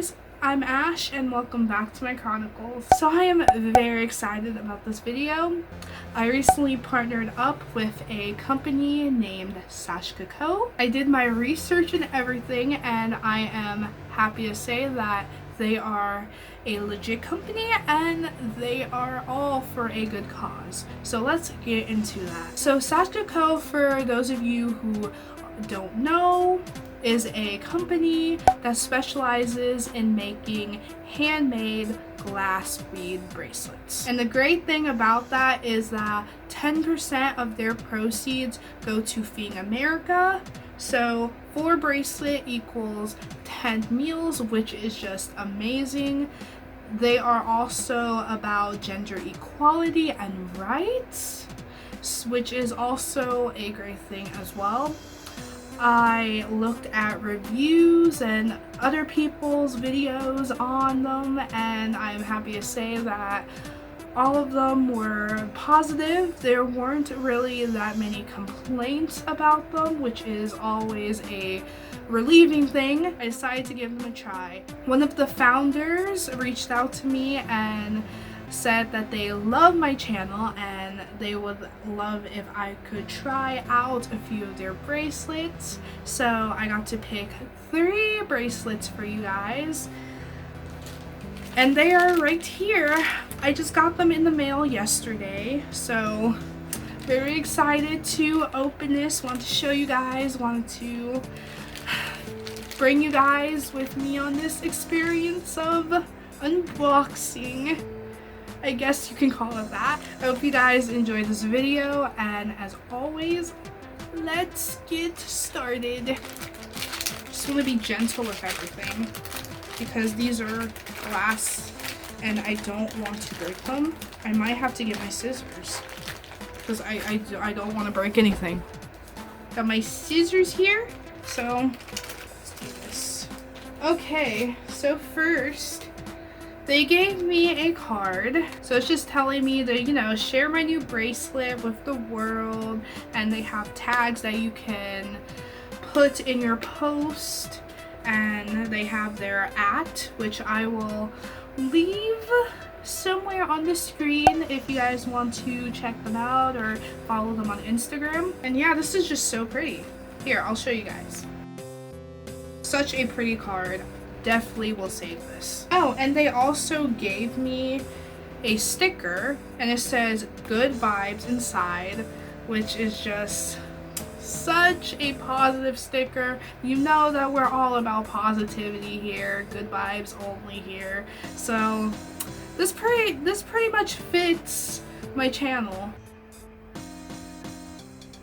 guys, I'm Ash and welcome back to my Chronicles. So I am very excited about this video. I recently partnered up with a company named Sashka Co. I did my research and everything, and I am happy to say that they are a legit company and they are all for a good cause. So let's get into that. So Sashka Co, for those of you who don't know, is a company that specializes in making handmade glass bead bracelets. And the great thing about that is that 10% of their proceeds go to Feeding America. So 4 bracelet equals 10 meals, which is just amazing. They are also about gender equality and rights, which is also a great thing as well. I looked at reviews and other people's videos on them, and I'm happy to say that all of them were positive. There weren't really that many complaints about them, which is always a relieving thing. I decided to give them a try. One of the founders reached out to me and said that they love my channel and they would love if I could try out a few of their bracelets. So I got to pick 3 bracelets for you guys, and they are right here. I just got them in the mail yesterday, so very excited to open this. Want to show you guys, wanted to bring you guys with me on this experience of unboxing, I guess you can call it that. I hope you guys enjoyed this video, and as always, let's get started. Just want to be gentle with everything because these are glass and I don't want to break them. I might have to get my scissors because I don't want to break anything. Got my scissors here, so let's do this. Okay, so first, they gave me a card, so it's just telling me that, you know, share my new bracelet with the world, and they have tags that you can put in your post, and they have their @ which I will leave somewhere on the screen if you guys want to check them out or follow them on Instagram. And yeah, this is just so pretty. Here, I'll show you guys. Such a pretty card. Definitely will save this. Oh, and they also gave me a sticker, and it says good vibes inside, which is just such a positive sticker. You know that we're all about positivity here, good vibes only here. So this pretty much fits my channel.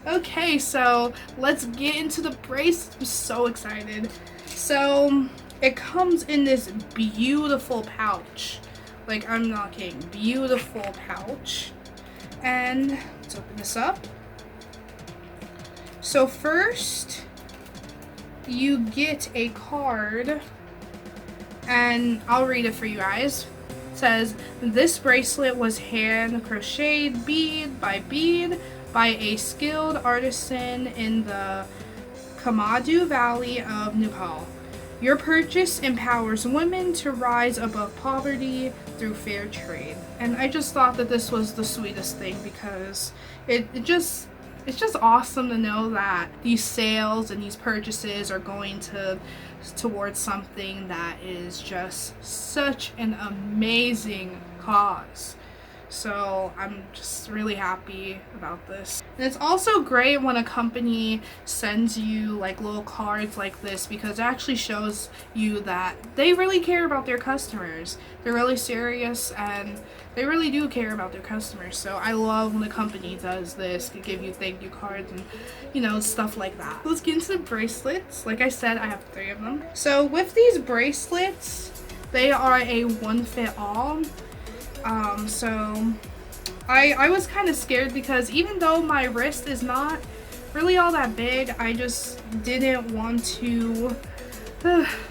Okay, so let's get into the bracelet. I'm so excited. So it comes in this beautiful pouch. Like, I'm not kidding. Beautiful pouch. And let's open this up. So first, you get a card, and I'll read it for you guys. It says, this bracelet was hand crocheted bead by a skilled artisan in the Kamadu Valley of Nepal. Your purchase empowers women to rise above poverty through fair trade. And I just thought that this was the sweetest thing because it's just awesome to know that these sales and these purchases are going towards something that is just such an amazing cause. So I'm just really happy about this. And it's also great when a company sends you like little cards like this, because it actually shows you that they really care about their customers. They're really serious and they really do care about their customers. So I love when the company does this, to give you thank you cards and, you know, stuff like that. Let's get into the bracelets. Like I said, I have 3 of them. So with these bracelets, they are a one fit all. So I was kind of scared because even though my wrist is not really all that big, I just didn't want to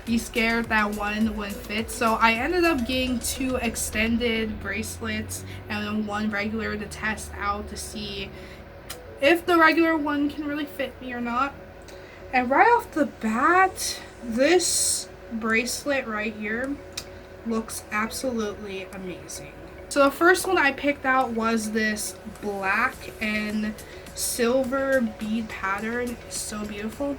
be scared that one wouldn't fit. So I ended up getting 2 extended bracelets and then 1 regular to test out to see if the regular one can really fit me or not. And right off the bat, this bracelet right here looks absolutely amazing. So the first one I picked out was this black and silver bead pattern. It's so beautiful.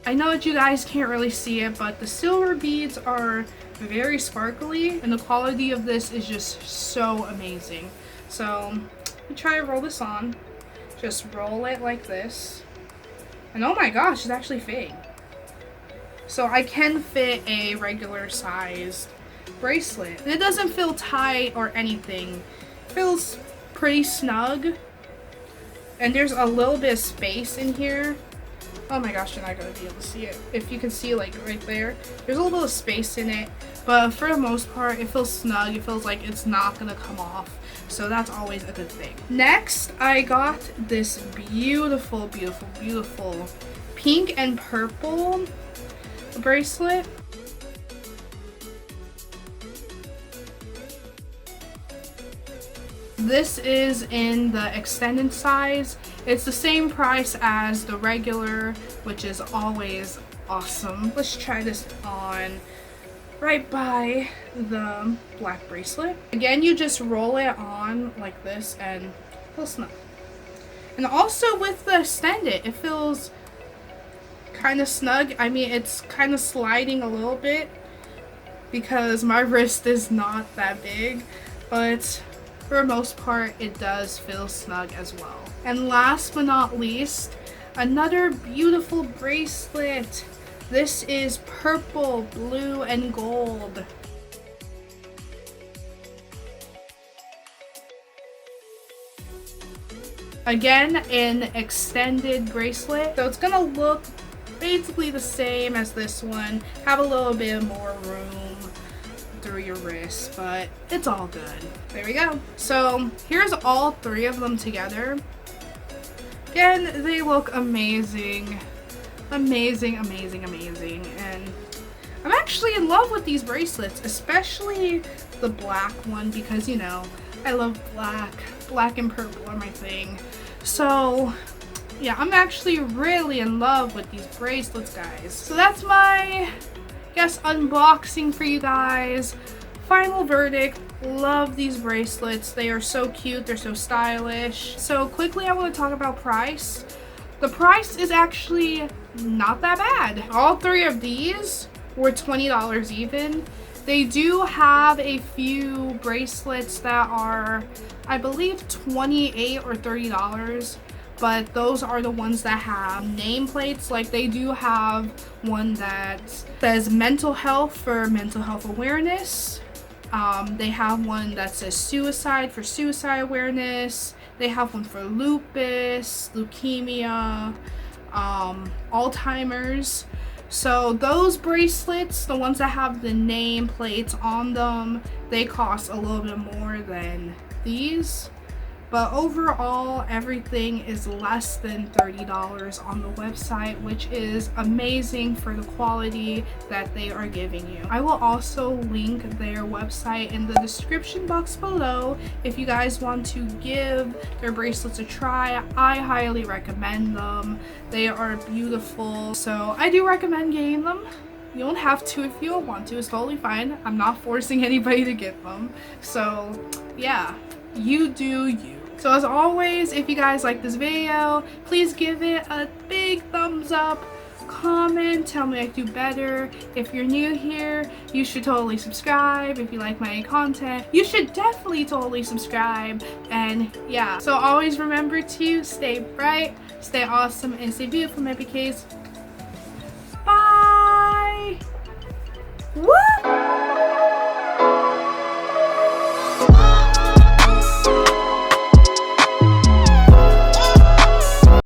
I know that you guys can't really see it, but the silver beads are very sparkly and the quality of this is just so amazing. So let me try to roll this on. Just roll it like this. And oh my gosh, it's actually fitting. So I can fit a regular size bracelet. And it doesn't feel tight or anything. It feels pretty snug. And there's a little bit of space in here. Oh my gosh, you're not gonna be able to see it. If you can see, like right there, there's a little bit of space in it, but for the most part, it feels snug. It feels like it's not gonna come off, so that's always a good thing. Next, I got this beautiful, beautiful, beautiful pink and purple bracelet. This is in the extended size. It's the same price as the regular, which is always awesome. Let's try this on right by the black bracelet. Again, you just roll it on like this and it feels snug. And also with the extended, it feels kind of snug. I mean, it's kind of sliding a little bit because my wrist is not that big, but for the most part, it does feel snug as well. And last but not least, another beautiful bracelet. This is purple, blue, and gold. Again, an extended bracelet. So it's gonna look basically the same as this one. Have a little bit more room through your wrist, but it's all good. There we go. So here's all three of them together. Again, they look amazing. Amazing, amazing, amazing. And I'm actually in love with these bracelets, especially the black one, because you know, I love black. Black and purple are my thing. So yeah, I'm actually really in love with these bracelets, guys. So that's my unboxing for you guys. Final verdict, love these bracelets. They are so cute, they're so stylish. So quickly, I want to talk about price. The price is actually not that bad. All three of these were $20 even. They do have a few bracelets that are, I believe, $28 or $30. But those are the ones that have nameplates. Like they do have one that says mental health for mental health awareness. They have one that says suicide for suicide awareness. They have one for lupus, leukemia, Alzheimer's. So those bracelets, the ones that have the nameplates on them, they cost a little bit more than these. But overall, everything is less than $30 on the website, which is amazing for the quality that they are giving you. I will also link their website in the description box below if you guys want to give their bracelets a try. I highly recommend them. They are beautiful. So I do recommend getting them. You don't have to if you don't want to. It's totally fine. I'm not forcing anybody to get them. So yeah, you do you. So as always, if you guys like this video, please give it a big thumbs up, comment, tell me I can do better. If you're new here, you should totally subscribe. If you like my content, you should definitely totally subscribe. And yeah, so always remember to stay bright, stay awesome, and stay beautiful, my PKs. Bye! Woo!